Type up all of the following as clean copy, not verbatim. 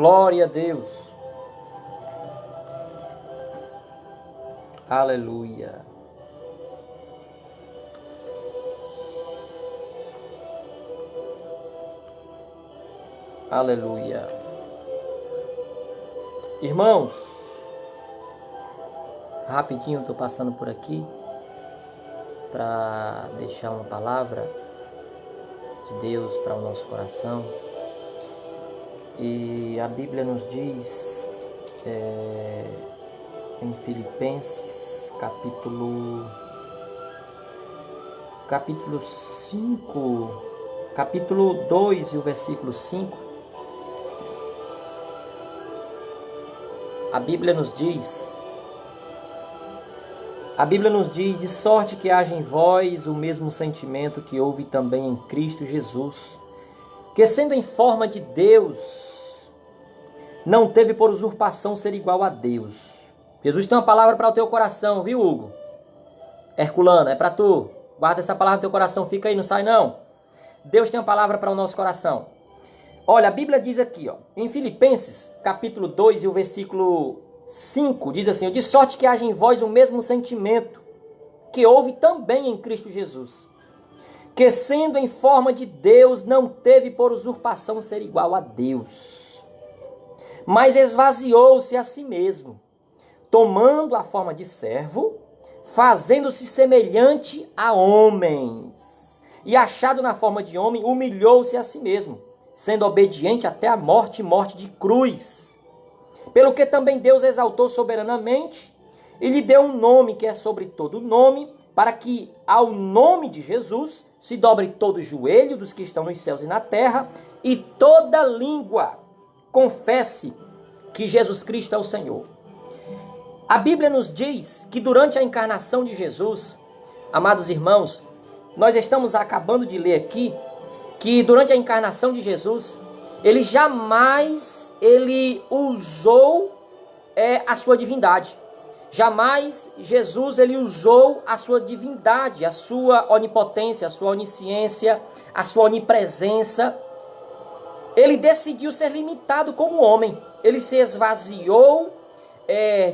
Glória a Deus. Aleluia. Aleluia. Irmãos, rapidinho estou passando por aqui para deixar uma palavra de Deus para o nosso coração. E a Bíblia nos diz em Filipenses capítulo 5, capítulo 2 e o versículo 5. A Bíblia nos diz, de sorte que haja em vós o mesmo sentimento que houve também em Cristo Jesus, que sendo em forma de Deus, não teve por usurpação ser igual a Deus. Jesus tem uma palavra para o teu coração, viu, Hugo? Herculano, é para tu. Guarda essa palavra no teu coração, fica aí, não sai não. Deus tem uma palavra para o nosso coração. Olha, a Bíblia diz aqui, em Filipenses, capítulo 2 e o versículo 5, diz assim: de sorte que haja em vós o mesmo sentimento que houve também em Cristo Jesus, que sendo em forma de Deus, não teve por usurpação ser igual a Deus, mas esvaziou-se a si mesmo, tomando a forma de servo, fazendo-se semelhante a homens, e achado na forma de homem, humilhou-se a si mesmo, sendo obediente até a morte, morte de cruz. Pelo que também Deus exaltou soberanamente e lhe deu um nome que é sobre todo nome, para que ao nome de Jesus se dobre todo o joelho dos que estão nos céus e na terra, e toda língua confesse que Jesus Cristo é o Senhor. A Bíblia nos diz que durante a encarnação de Jesus, amados irmãos, nós estamos acabando de ler aqui, que durante a encarnação de Jesus, ele jamais usou a sua divindade. Jamais Jesus usou a sua divindade, a sua onipotência, a sua onisciência, a sua onipresença. Ele decidiu ser limitado como homem. Ele se esvaziou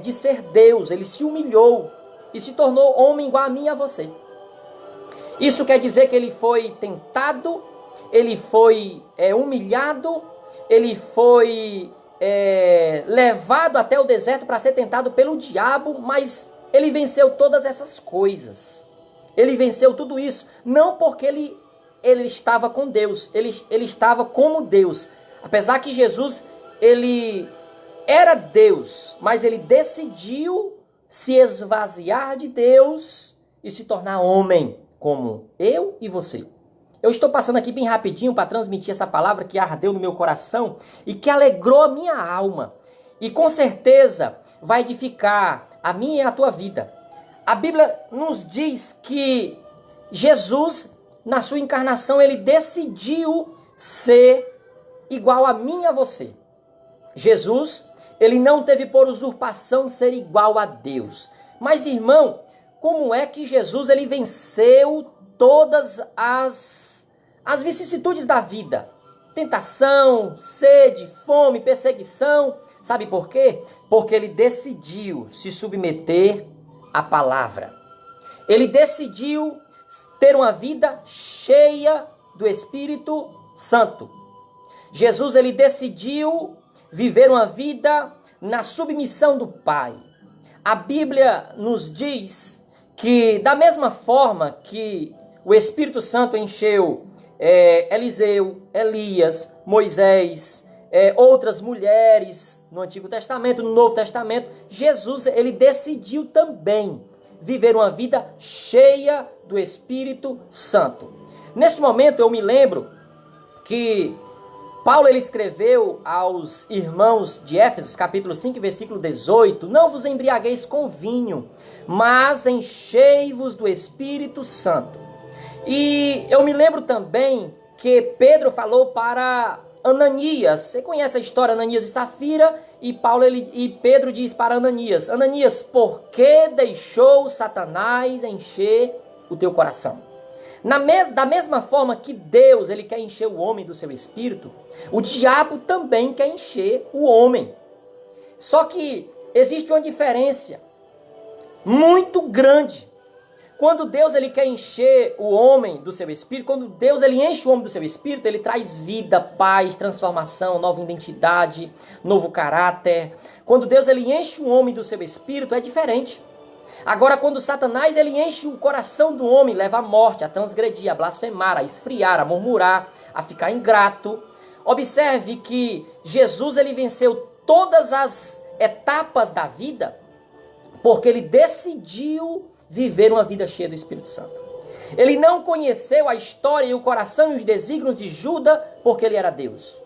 de ser Deus. Ele se humilhou e se tornou homem igual a mim e a você. Isso quer dizer que ele foi tentado, ele foi humilhado, ele foi levado até o deserto para ser tentado pelo diabo, mas ele venceu todas essas coisas. Ele venceu tudo isso, não porque ele estava com Deus, ele estava como Deus. Apesar que Jesus, ele era Deus, mas ele decidiu se esvaziar de Deus e se tornar homem, como eu e você. Eu estou passando aqui bem rapidinho para transmitir essa palavra que ardeu no meu coração e que alegrou a minha alma. E com certeza vai edificar a minha e a tua vida. A Bíblia nos diz que Jesus, na sua encarnação, ele decidiu ser igual a mim e a você. Jesus, ele não teve por usurpação ser igual a Deus. Mas, irmão, como é que Jesus ele venceu todas as vicissitudes da vida? Tentação, sede, fome, perseguição. Sabe por quê? Porque ele decidiu se submeter à palavra. Ele decidiu ter uma vida cheia do Espírito Santo. Jesus ele decidiu viver uma vida na submissão do Pai. A Bíblia nos diz que da mesma forma que o Espírito Santo encheu Eliseu, Elias, Moisés, outras mulheres no Antigo Testamento, no Novo Testamento, Jesus ele decidiu também viver uma vida cheia do Espírito Santo. Neste momento eu me lembro que Paulo ele escreveu aos irmãos de Éfeso, capítulo 5, versículo 18, não vos embriagueis com vinho, mas enchei-vos do Espírito Santo. E eu me lembro também que Pedro falou para Ananias, você conhece a história, Ananias e Safira, e Pedro diz para Ananias, Ananias, por que deixou Satanás encher o teu coração? Da mesma forma que Deus ele quer encher o homem do seu espírito, o diabo também quer encher o homem. Só que existe uma diferença muito grande. Quando Deus ele quer encher o homem do seu espírito, quando Deus ele enche o homem do seu espírito, ele traz vida, paz, transformação, nova identidade, novo caráter. Quando Deus ele enche o homem do seu espírito, é diferente. Agora, quando Satanás ele enche o coração do homem, leva à morte, a transgredir, a blasfemar, a esfriar, a murmurar, a ficar ingrato. Observe que Jesus ele venceu todas as etapas da vida porque ele decidiu viver uma vida cheia do Espírito Santo. Ele não conheceu a história e o coração e os desígnios de Judas porque ele era Deus.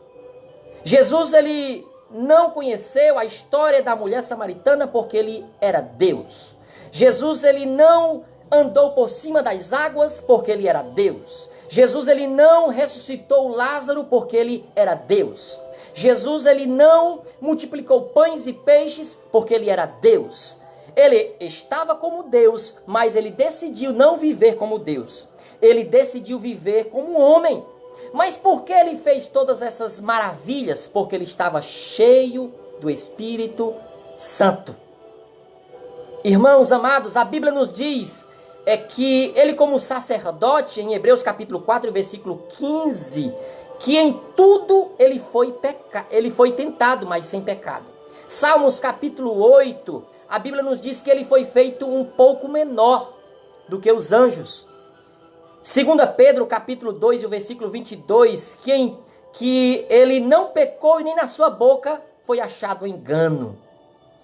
Jesus ele não conheceu a história da mulher samaritana porque ele era Deus. Jesus ele não andou por cima das águas porque ele era Deus. Jesus ele não ressuscitou Lázaro porque ele era Deus. Jesus ele não multiplicou pães e peixes porque ele era Deus. Ele estava como Deus, mas ele decidiu não viver como Deus. Ele decidiu viver como um homem. Mas por que ele fez todas essas maravilhas? Porque ele estava cheio do Espírito Santo. Irmãos amados, a Bíblia nos diz que ele como sacerdote, em Hebreus capítulo 4, versículo 15, que em tudo ele foi tentado, mas sem pecado. Salmos capítulo 8, a Bíblia nos diz que ele foi feito um pouco menor do que os anjos. 2 Pedro capítulo 2, o versículo 22, que ele não pecou e nem na sua boca foi achado engano.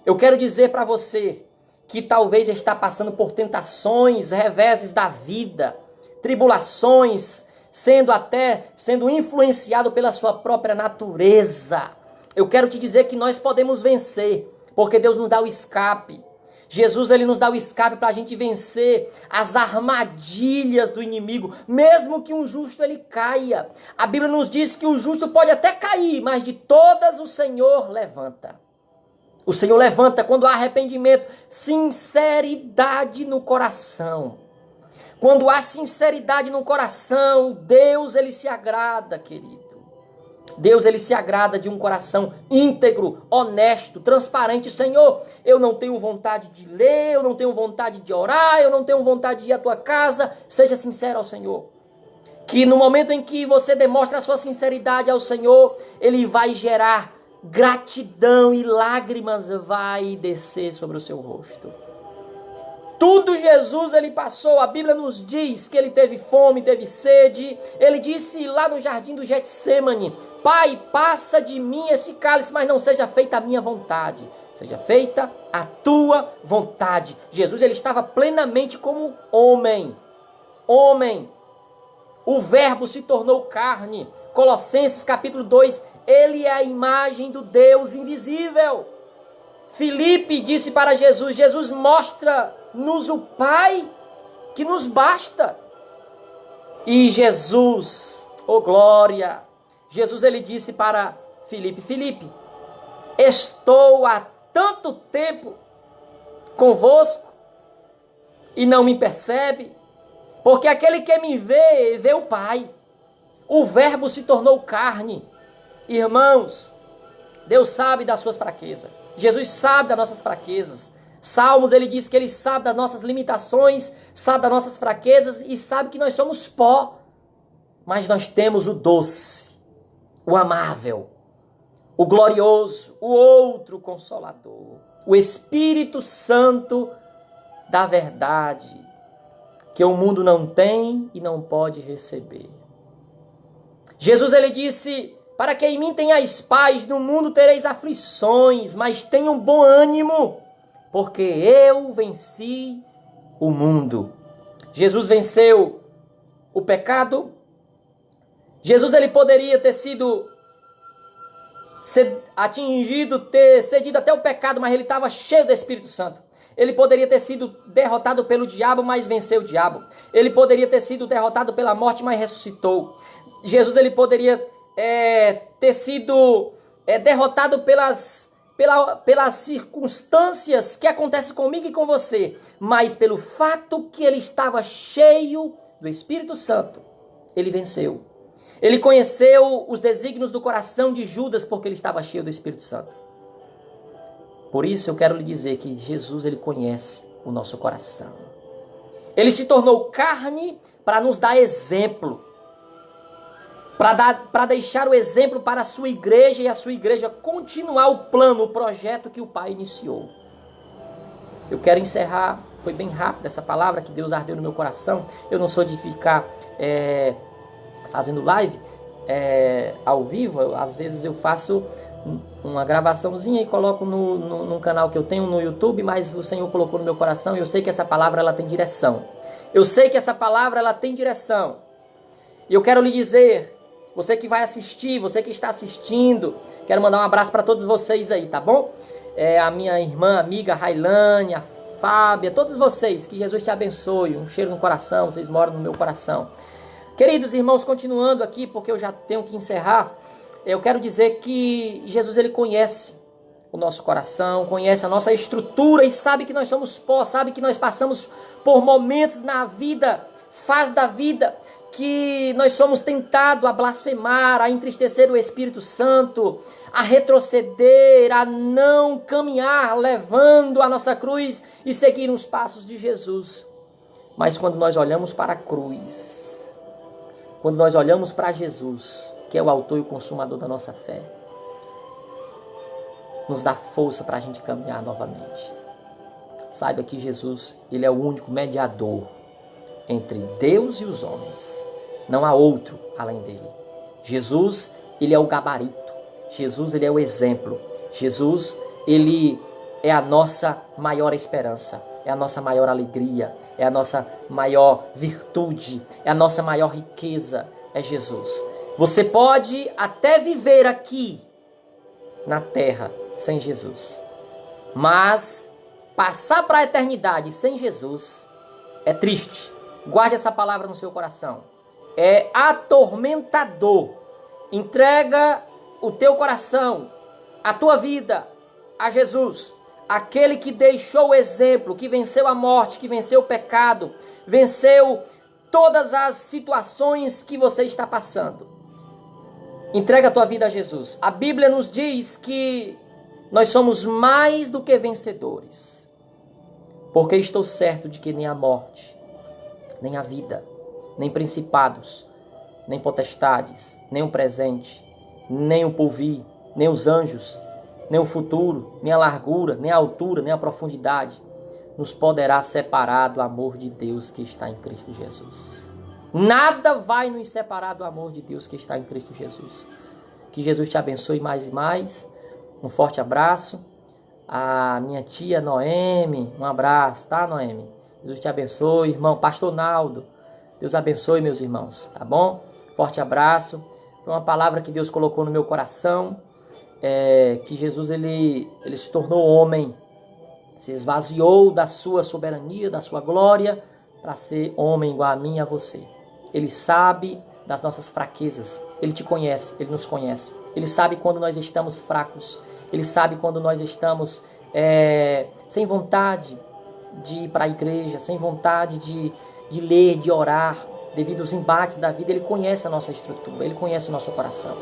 Eu quero dizer para você que talvez está passando por tentações, reveses da vida, tribulações, sendo influenciado pela sua própria natureza. Eu quero te dizer que nós podemos vencer, porque Deus nos dá o escape. Jesus ele nos dá o escape para a gente vencer as armadilhas do inimigo, mesmo que um justo ele caia. A Bíblia nos diz que o justo pode até cair, mas de todas o Senhor levanta. O Senhor levanta quando há arrependimento, sinceridade no coração. Quando há sinceridade no coração, Deus ele se agrada, querido. Deus ele se agrada de um coração íntegro, honesto, transparente. Senhor, eu não tenho vontade de ler, eu não tenho vontade de orar, eu não tenho vontade de ir à tua casa. Seja sincero ao Senhor. Que no momento em que você demonstra a sua sinceridade ao Senhor, ele vai gerar gratidão e lágrimas vai descer sobre o seu rosto. Tudo Jesus ele passou. A Bíblia nos diz que ele teve fome, teve sede. Ele disse lá no jardim do Getsêmani: Pai, passa de mim este cálice, mas não seja feita a minha vontade, seja feita a tua vontade. Jesus ele estava plenamente como homem. O verbo se tornou carne. Colossenses capítulo 2, ele é a imagem do Deus invisível. Filipe disse para Jesus: Jesus, mostra-nos o Pai, que nos basta. E Jesus, oh glória, Jesus ele disse para Filipe: Filipe, estou há tanto tempo convosco e não me percebe, porque aquele que me vê, vê o Pai. O verbo se tornou carne. Irmãos, Deus sabe das suas fraquezas. Jesus sabe das nossas fraquezas. Salmos, ele diz que ele sabe das nossas limitações, sabe das nossas fraquezas e sabe que nós somos pó. Mas nós temos o doce, o amável, o glorioso, o outro consolador, o Espírito Santo da verdade, que o mundo não tem e não pode receber. Jesus, ele disse: para que em mim tenhais paz, no mundo tereis aflições, mas tenham bom ânimo, porque eu venci o mundo. Jesus venceu o pecado. Jesus ele poderia ter sido atingido, ter cedido até o pecado, mas ele estava cheio do Espírito Santo. Ele poderia ter sido derrotado pelo diabo, mas venceu o diabo. Ele poderia ter sido derrotado pela morte, mas ressuscitou. Jesus ele poderia ter sido derrotado pelas circunstâncias que acontecem comigo e com você, mas pelo fato que ele estava cheio do Espírito Santo, ele venceu. Ele conheceu os desígnios do coração de Judas porque ele estava cheio do Espírito Santo. Por isso eu quero lhe dizer que Jesus, ele conhece o nosso coração. Ele se tornou carne para nos dar exemplo. Para deixar o exemplo para a sua igreja e a sua igreja continuar o plano, o projeto que o Pai iniciou. Eu quero encerrar, foi bem rápido essa palavra que Deus ardeu no meu coração. Eu não sou de ficar fazendo live ao vivo, às vezes eu faço uma gravaçãozinha e coloco num canal que eu tenho no YouTube, mas o Senhor colocou no meu coração e eu sei que essa palavra ela tem direção. Eu sei que essa palavra ela tem direção. E eu quero lhe dizer, você que vai assistir, você que está assistindo, quero mandar um abraço para todos vocês aí, tá bom? A minha irmã, amiga Railane, a Fábia, todos vocês, que Jesus te abençoe, um cheiro no coração, vocês moram no meu coração. Queridos irmãos, continuando aqui, porque eu já tenho que encerrar, eu quero dizer que Jesus, ele conhece o nosso coração, conhece a nossa estrutura e sabe que nós somos pó, sabe que nós passamos por momentos na vida, fase da vida, que nós somos tentados a blasfemar, a entristecer o Espírito Santo, a retroceder, a não caminhar levando a nossa cruz e seguir os passos de Jesus. Mas quando nós olhamos para a cruz, quando nós olhamos para Jesus, que é o autor e o consumador da nossa fé, nos dá força para a gente caminhar novamente. Saiba que Jesus, ele é o único mediador entre Deus e os homens. Não há outro além dele. Jesus, ele é o gabarito. Jesus, ele é o exemplo. Jesus, ele é a nossa maior esperança. É a nossa maior alegria. É a nossa maior virtude. É a nossa maior riqueza. É Jesus. Você pode até viver aqui na terra sem Jesus. Mas passar para a eternidade sem Jesus é triste. Guarde essa palavra no seu coração. É atormentador. Entrega o teu coração, a tua vida a Jesus. Aquele que deixou o exemplo, que venceu a morte, que venceu o pecado, venceu todas as situações que você está passando. Entrega a tua vida a Jesus. A Bíblia nos diz que nós somos mais do que vencedores. Porque estou certo de que nem a morte, nem a vida, nem principados, nem potestades, nem o presente, nem o porvir, nem os anjos, nem o futuro, nem a largura, nem a altura, nem a profundidade, nos poderá separar do amor de Deus que está em Cristo Jesus. Nada vai nos separar do amor de Deus que está em Cristo Jesus. Que Jesus te abençoe mais e mais. Um forte abraço. A minha tia Noemi, um abraço, tá, Noemi? Jesus te abençoe, irmão. Pastor Naldo, Deus abençoe, meus irmãos, tá bom? Forte abraço. Foi uma palavra que Deus colocou no meu coração, que Jesus ele se tornou homem, se esvaziou da sua soberania, da sua glória, para ser homem igual a mim e a você. Ele sabe das nossas fraquezas, ele te conhece, ele nos conhece. Ele sabe quando nós estamos fracos, ele sabe quando nós estamos sem vontade de ir para a igreja, sem vontade de ler, de orar, devido aos embates da vida. Ele conhece a nossa estrutura, ele conhece o nosso coração,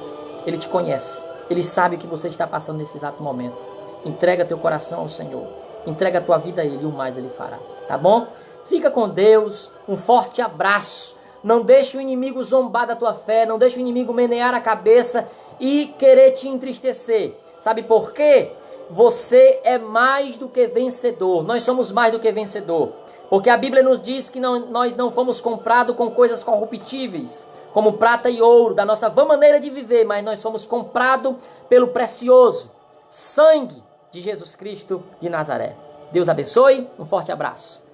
ele te conhece, ele sabe o que você está passando nesse exato momento. Entrega teu coração ao Senhor, entrega a tua vida a Ele e o mais Ele fará, tá bom? Fica com Deus, um forte abraço. Não deixe o inimigo zombar da tua fé, não deixe o inimigo menear a cabeça e querer te entristecer. Sabe por quê? Você é mais do que vencedor, nós somos mais do que vencedor. Porque a Bíblia nos diz que nós não fomos comprados com coisas corruptíveis, como prata e ouro, da nossa vã maneira de viver, mas nós somos comprados pelo precioso sangue de Jesus Cristo de Nazaré. Deus abençoe, um forte abraço.